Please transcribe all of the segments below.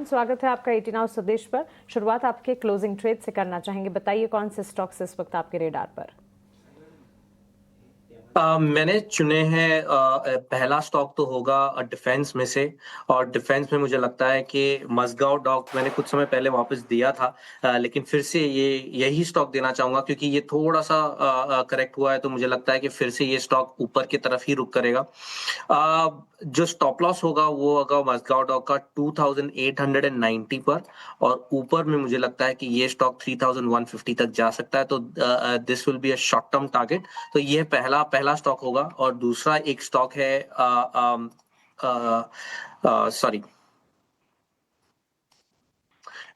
स्वागत है आपका 18 आवर्स स्वदेश पर। शुरुआत आपके क्लोजिंग ट्रेड से करना चाहेंगे, बताइए कौन से स्टॉक्स इस वक्त आपके रेडार पर? मैंने चुने हैं। पहला स्टॉक तो होगा डिफेंस में से। और डिफेंस में मुझे लगता है कि मज़गांव डॉक मैंने कुछ समय पहले वापस दिया था, लेकिन फिर से यही स्टॉक देना चाहूंगा क्योंकि ये थोड़ा सा करेक्ट हुआ है, तो मुझे लगता है कि फिर से ये स्टॉक ऊपर की तरफ ही रुक करेगा। जो स्टॉप लॉस होगा वो होगा मज़गांव डॉक का 2890 पर, और ऊपर में मुझे लगता है कि ये स्टॉक 3150 तक जा सकता है, तो this will be a short term target. तो ये पहला पहला स्टॉक होगा। और दूसरा एक स्टॉक है, सॉरी,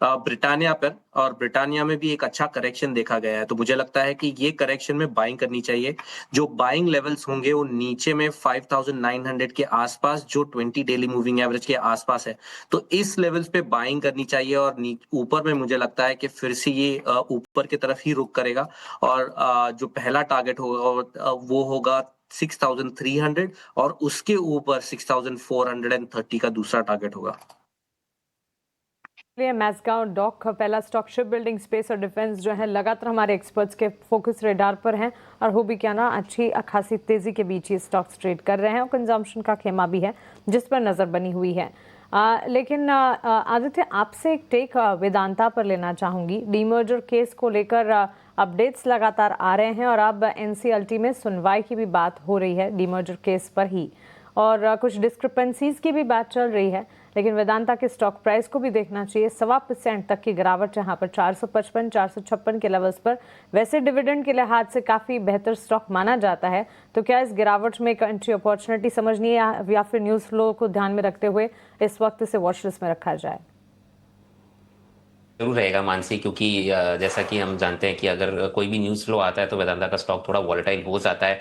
ब्रिटानिया पर। और ब्रिटानिया में भी एक अच्छा करेक्शन देखा गया है, तो मुझे लगता है कि ये करेक्शन में बाइंग करनी चाहिए। जो बाइंग लेवल्स होंगे वो नीचे में 5900 के आसपास, जो 20 डेली मूविंग एवरेज के आसपास है, तो इस लेवल्स पे बाइंग करनी चाहिए। और ऊपर में मुझे लगता है कि फिर से ये ऊपर की तरफ ही रुक करेगा। और जो पहला टारगेट होगा वो होगा 6300, और उसके ऊपर 6430 का दूसरा टारगेट होगा। मैज़गांव डॉक का पहला स्टॉक शिप बिल्डिंग, स्पेस और डिफेंस जो है लगातार हमारे एक्सपर्ट्स के फोकस रेडार पर हैं, और हो भी क्या ना, अच्छी खासी तेजी के बीच ये स्टॉक्स ट्रेड कर रहे हैं और कंजम्पशन का खेमा भी है जिस पर नज़र बनी हुई है। लेकिन आदित्य, आपसे एक टेक वेदांता पर लेना चाहूंगी। डीमर्जर केस को लेकर अपडेट्स लगातार आ रहे हैं और अब एनसीएलटी में सुनवाई की भी बात हो रही है डीमर्जर केस पर ही, और कुछ डिस्क्रिपेंसीज की भी बात चल रही है। लेकिन वेदांता के स्टॉक प्राइस को भी देखना चाहिए, 1.25% तक की गिरावट यहाँ पर 455 456 के लेवल्स पर। वैसे डिविडेंड के लिहाज से काफ़ी बेहतर स्टॉक माना जाता है, तो क्या इस गिरावट में एक एंट्री अपॉर्चुनिटी समझनी है या फिर न्यूज़ फ्लो को ध्यान में रखते हुए इस वक्त इसे वॉच लिस्ट में रखा जाए? जरूर रहेगा मानसी, क्योंकि जैसा कि हम जानते हैं कि अगर कोई भी न्यूज़ फ्लो आता है तो वेदांता का स्टॉक थोड़ा वॉलेटाइल हो जाता है।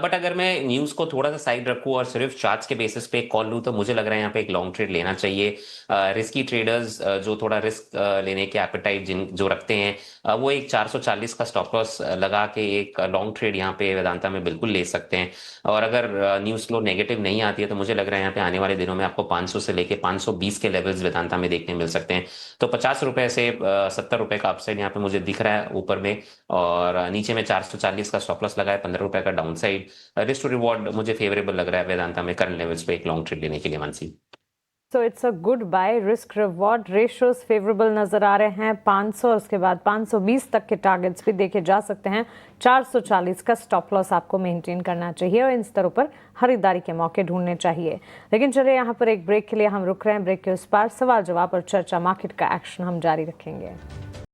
बट अगर मैं न्यूज़ को थोड़ा सा साइड रखूं और सिर्फ चार्ट्स के बेसिस पे कॉल लूं, तो मुझे लग रहा है यहाँ पे एक लॉन्ग ट्रेड लेना चाहिए। रिस्की ट्रेडर्स जो थोड़ा रिस्क लेने के एपेटाइट जो रखते हैं, वो एक 440 का स्टॉप लॉस लगा के एक लॉन्ग ट्रेड यहाँ पे वेदांता में बिल्कुल ले सकते हैं। और अगर न्यूज़ फ्लो नेगेटिव नहीं आती है तो मुझे लग रहा है यहाँ पे आने वाले दिनों में आपको 500 से लेके 520 के लेवल्स वेदांता में देखने मिल सकते हैं। तो 50 रुपए से 70 रुपए का अपसाइड यहाँ पे मुझे दिख रहा है ऊपर में, और नीचे में 440 का स्टॉप लॉस लगा है, 15 रुपए का down side. Risk to reward मुझे फेवरेबल लग रहा है वेदांता में करंट लेवल्स पे एक लॉन्ग ट्रेड लेने के लिए Mansi. So it's a good buy. Risk reward ratios favourable नजर आ रहे हैं। 500 और उसके बाद 520 तक के टारगेट्स भी देखे जा सकते हैं। 440 का स्टॉप लॉस आपको मेंटेन करना चाहिए और इन स्तरों पर खरीदारी के मौके ढूंढने चाहिए। लेकिन चलिए, यहाँ पर एक ब्रेक के लिए हम रुक रहे हैं। ब्रेक के उस पार सवाल जवाब और चर्चा मार्केट का एक्शन हम जारी रखेंगे।